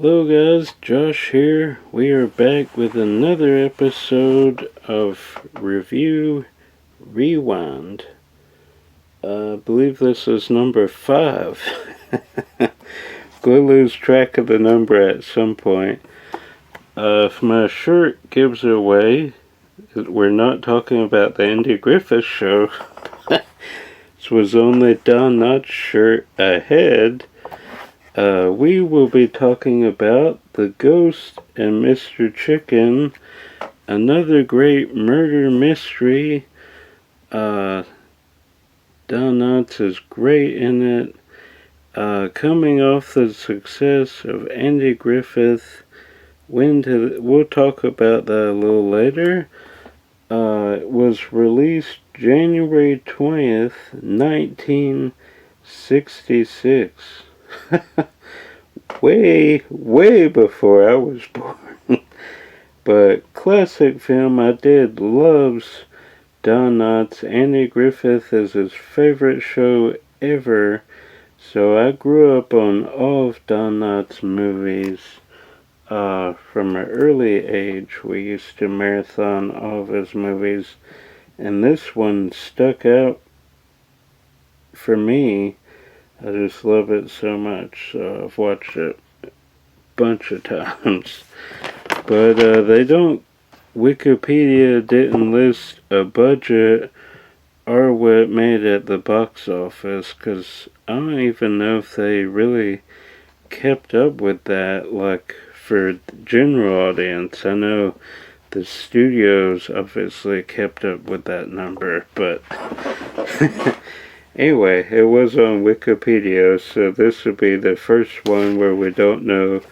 Hello guys, Josh here. We are back with another episode of Review Rewind. I believe this is number 5. We'll lose track of the number at some point. If my shirt gives it away, we're not talking about the Andy Griffith Show. This was only Don Knotts' shirt I had. We will be talking about The Ghost and Mr. Chicken, another great murder mystery. Don Knotts is great in it. Coming off the success of Andy Griffith, we'll talk about that a little later. It was released January 20th, 1966. way before I was born. But classic film. My dad loves Don Knotts. Andy Griffith is his favorite show ever. So I grew up on all of Don Knotts' movies. From an early age, we used to marathon all of his movies. And this one stuck out for me. I just love it so much. So I've watched it a bunch of times. But Wikipedia didn't list a budget or what it made at the box office, because I don't even know if they really kept up with that, like, for the general audience. I know the studios obviously kept up with that number, but anyway, it was on Wikipedia, so this would be the first one where we don't know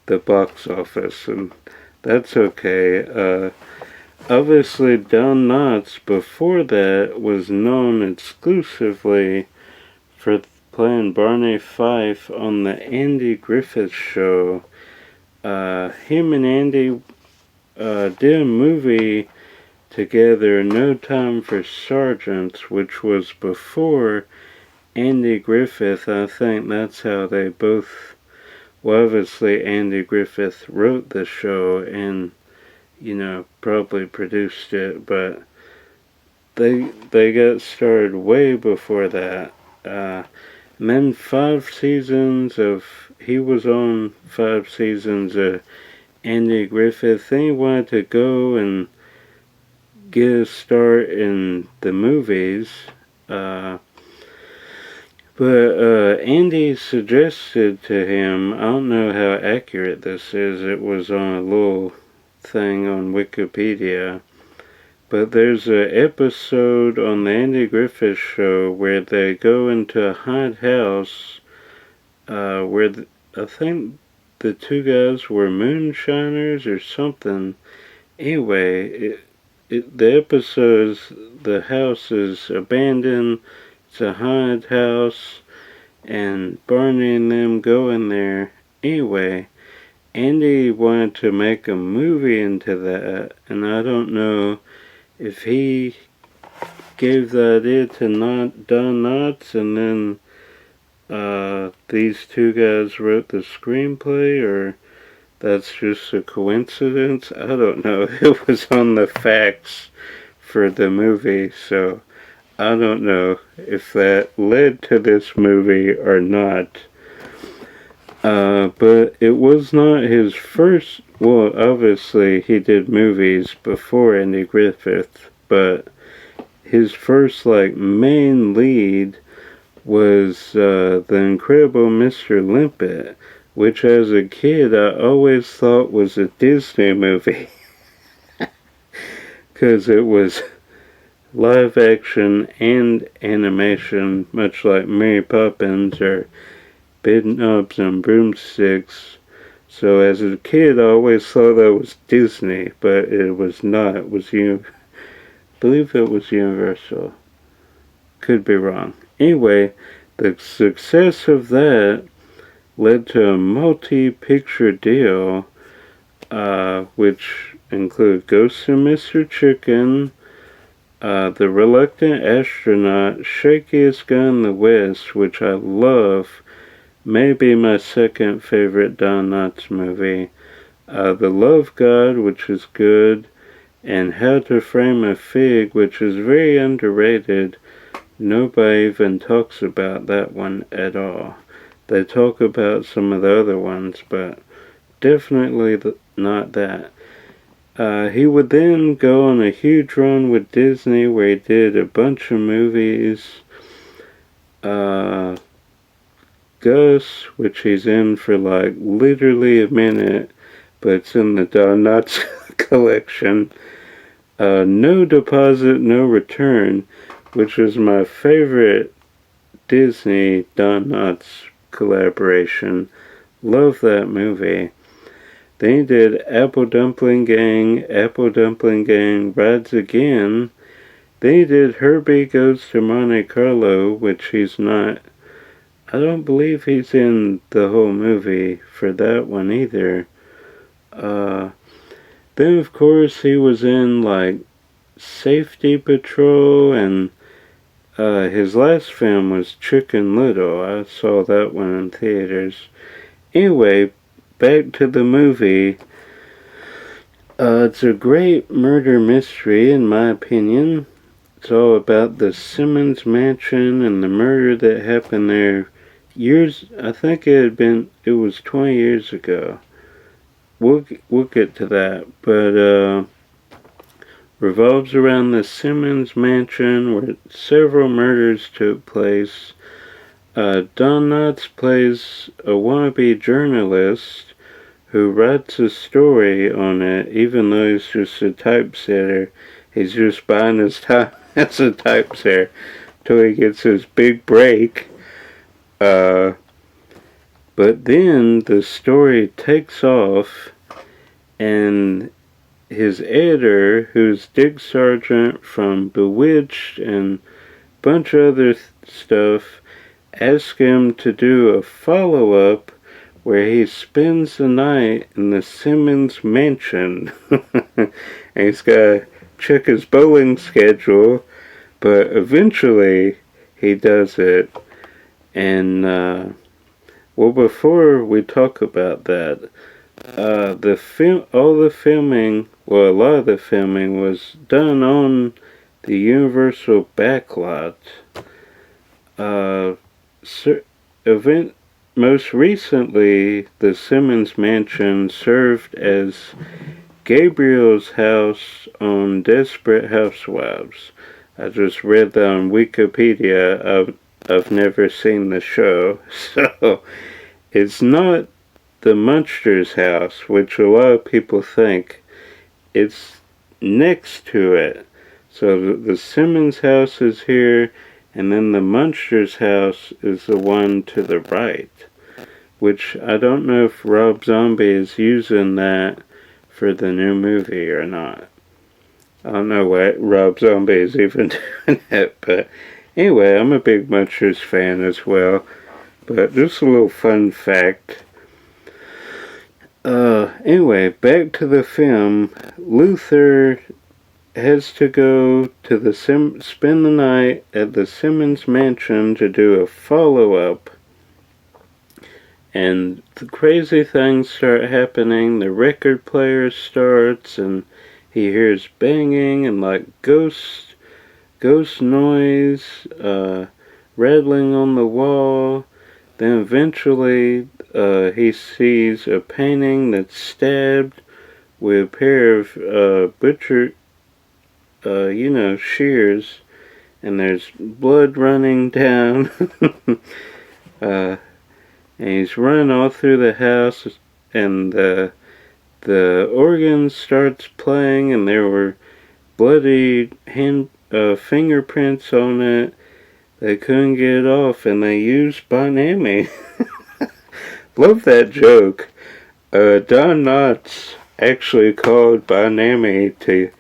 the box office, and that's okay. Obviously, Don Knotts before that was known exclusively for playing Barney Fife on the Andy Griffith Show. Him and Andy did a movie together, No Time for Sergeants, which was before Andy Griffith. I think that's how they both... Well, obviously Andy Griffith wrote the show and, probably produced it, but they got started way before that. And then 5 seasons of... He was on 5 seasons of Andy Griffith. Then he wanted to go and get a start in the movies. But Andy suggested to him, I don't know how accurate this is, it was on a little thing on Wikipedia, but there's an episode on the Andy Griffith Show where they go into a haunted house where I think the 2 guys were moonshiners or something. Anyway, the episode, the house is abandoned. It's a haunted house, and Barney and them go in there. Anyway, Andy wanted to make a movie into that, and I don't know if he gave the idea to Don Knotts, and then these 2 guys wrote the screenplay, or that's just a coincidence. I don't know. It was on the facts for the movie, so I don't know if that led to this movie or not. But it was not his first... Well, obviously he did movies before Andy Griffith, but his first, main lead was The Incredible Mr. Limpet, which as a kid I always thought was a Disney movie. Because it was live action and animation, much like Mary Poppins or Bedknobs and Broomsticks. So as a kid I always thought that was Disney, but it was not. It was I believe it was Universal. Could be wrong. Anyway, the success of that led to a multi-picture deal, which included Ghost and Mr. Chicken, The Reluctant Astronaut, Shakiest Guy in the West, which I love, maybe my second favorite Don Knotts movie. The Love God, which is good, and How to Frame a Fig, which is very underrated. Nobody even talks about that one at all. They talk about some of the other ones, but definitely not that. He would then go on a huge run with Disney where he did a bunch of movies. Gus, which he's in for like literally a minute, but it's in the Don Knotts collection. No Deposit, No Return, which was my favorite Disney Don Knotts collaboration. Love that movie. Then he did Apple Dumpling Gang, Rides Again. Then he did Herbie Goes to Monte Carlo, which he's not. I don't believe he's in the whole movie for that one either. Then of course he was in like Safety Patrol, and his last film was Chicken Little. I saw that one in theaters. Anyway, back to the movie. It's a great murder mystery in my opinion. It's all about the Simmons Mansion and the murder that happened there I think it was 20 years ago. We'll get to that, but revolves around the Simmons Mansion where several murders took place. Don Knotts plays a wannabe journalist who writes a story on it, even though he's just a typesetter. He's just buying his time as a typesetter till he gets his big break. But then the story takes off, and his editor, who's Dick Sargent from Bewitched and a bunch of other stuff, asks him to do a follow-up where he spends the night in the Simmons Mansion. And he's got to check his bowling schedule, but eventually he does it. And, well, before we talk about that, a lot of the filming was done on the Universal backlot. Most recently, the Simmons Mansion served as Gabriel's house on Desperate Housewives. I just read that on Wikipedia. I've never seen the show, so it's not the Munsters house, which a lot of people think. It's next to it. So the Simmons house is here, and then the Munsters house is the one to the right, which I don't know if Rob Zombie is using that for the new movie or not. I don't know what Rob Zombie is even doing it, but anyway, I'm a big Munsters fan as well. But just a little fun fact. Anyway, back to the film. Luther has to go to spend the night at the Simmons Mansion to do a follow-up. And the crazy things start happening. The record player starts, and he hears banging and like ghost noise, rattling on the wall. Then eventually he sees a painting that's stabbed with a pair of shears, and there's blood running down. And he's running all through the house, and the organ starts playing, and there were bloody fingerprints on it. They couldn't get it off, and they used Bonami. Love that joke. Don Knotts actually called Bonami to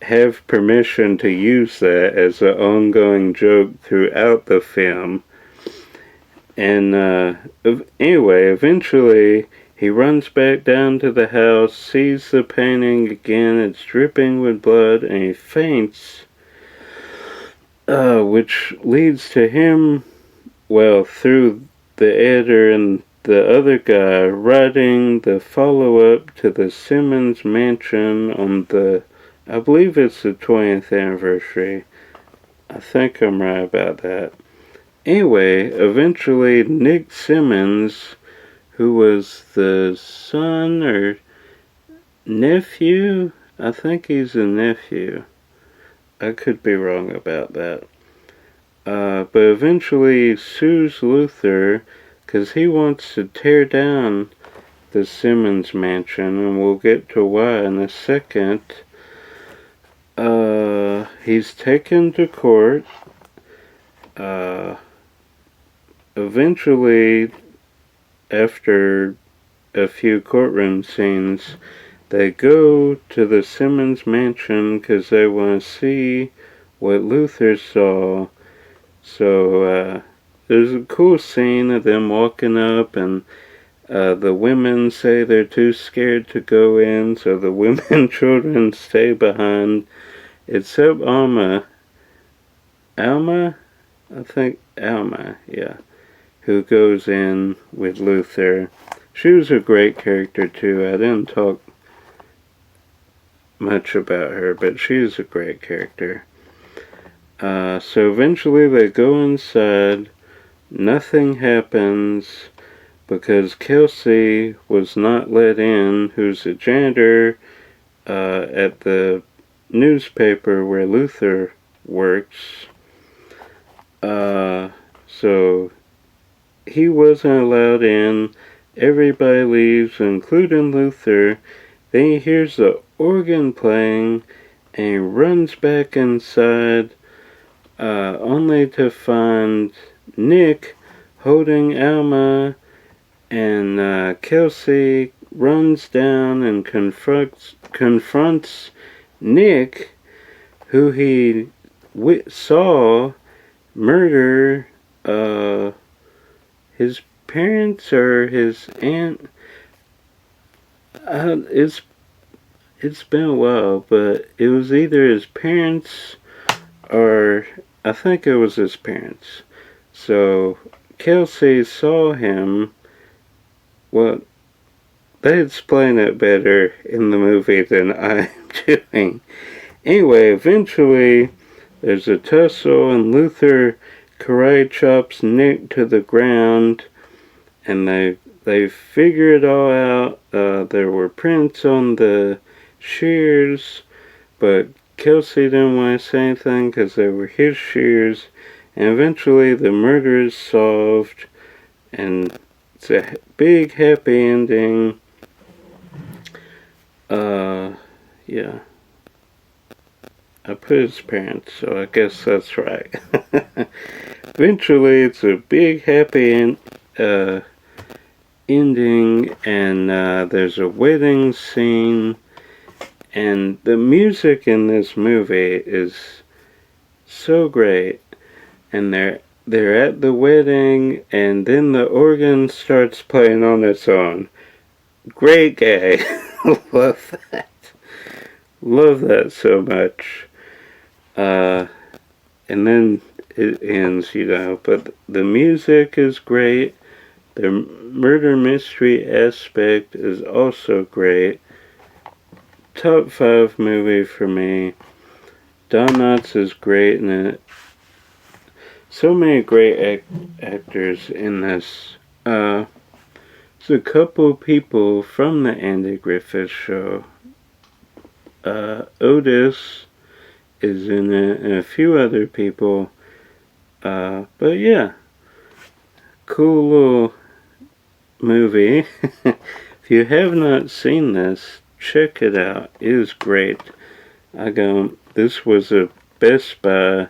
have permission to use that as an ongoing joke throughout the film. And anyway, eventually he runs back down to the house, sees the painting again, it's dripping with blood, and he faints. Which leads to him, through the editor and the other guy writing the follow-up to the Simmons Mansion on the, I believe it's the 20th anniversary. I think I'm right about that. Anyway, eventually Nick Simmons, who was the son or nephew, I think he's a nephew. I could be wrong about that. But eventually sues Luther because he wants to tear down the Simmons Mansion, and we'll get to why in a second. He's taken to court. Eventually, after a few courtroom scenes, they go to the Simmons Mansion because they want to see what Luther saw. So there's a cool scene of them walking up, and the women say they're too scared to go in, so the women children stay behind, except Alma, I think Alma, yeah, who goes in with Luther. She was a great character too. I didn't talk much about her, but she's a great character. So eventually they go inside. Nothing happens because Kelsey was not let in, who's a janitor at the newspaper where Luther works. So he wasn't allowed in. Everybody leaves, including Luther. Then he hears the organ playing and he runs back inside, only to find Nick holding Alma, and Kelsey runs down and confronts Nick, who he saw murder his parents or his aunt. It's been a while, but it was either his parents or I think it was his parents. So Kelsey saw him. Well, they explain it better in the movie than I'm doing. Anyway, eventually there's a tussle and Luther karate chops Nick to the ground, and they figure it all out. There were prints on the shears, but Kelsey didn't want to say anything because they were his shears, and eventually the murder is solved, and it's a big happy ending. Yeah. I put his parents, so I guess that's right. Eventually, it's a big happy ending, and there's a wedding scene, and the music in this movie is so great. And they're at the wedding, and then the organ starts playing on its own. Great gay. Love that. Love that so much. And then it ends, but the music is great. The murder mystery aspect is also great. Top 5 movie for me. Don Knotts is great in it. So many great actors in this. There's a couple people from the Andy Griffith Show. Otis is in it, and a few other people. But yeah, cool little movie. If you have not seen this, check it out. It is great. This was a Best Buy.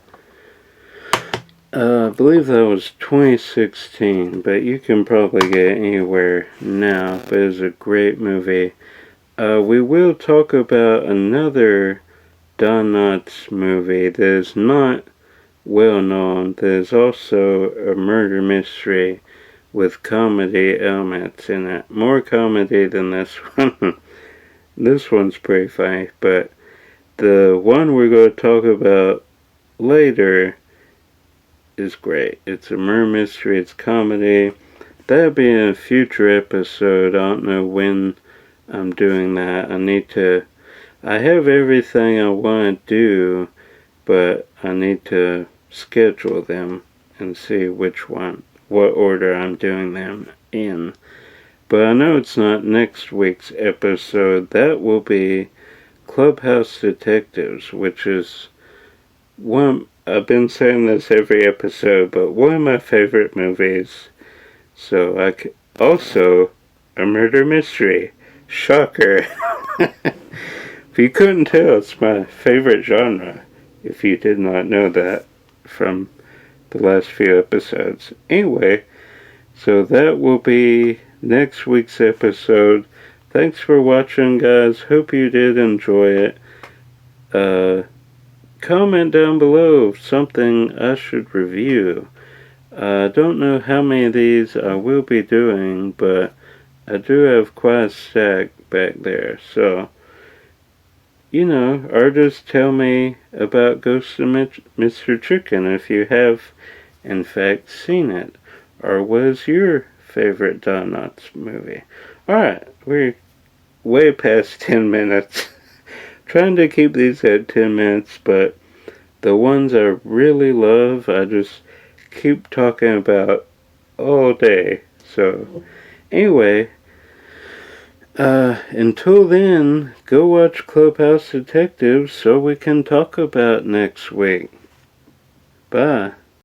I believe that was 2016, but you can probably get it anywhere now. But it's a great movie. We will talk about another Don Knotts movie that is not well known. There's also a murder mystery with comedy elements in it. More comedy than this one. This one's pretty funny, but the one we're going to talk about later is great. It's a murder mystery, it's comedy. that'll be a future episode. I don't know when I'm doing that. I have everything I want to do, but I need to schedule them and see what order I'm doing them in. But I know it's not next week's episode. That will be Clubhouse Detectives, which is I've been saying this every episode, but one of my favorite movies. So also a murder mystery. Shocker. If you couldn't tell, it's my favorite genre, if you did not know that from the last few episodes. Anyway, so that will be next week's episode. Thanks for watching, guys. Hope you did enjoy it. Comment down below something I should review. I don't know how many of these I will be doing, but I do have quite a stack back there. So, or just tell me about Ghost of Mr. Chicken if you have, in fact, seen it. Or what is your favorite Don Knotts movie? Alright, we're way past 10 minutes. Trying to keep these at 10 minutes, but the ones I really love, I just keep talking about all day. So, anyway, until then, go watch Clubhouse Detectives so we can talk about next week. Bye.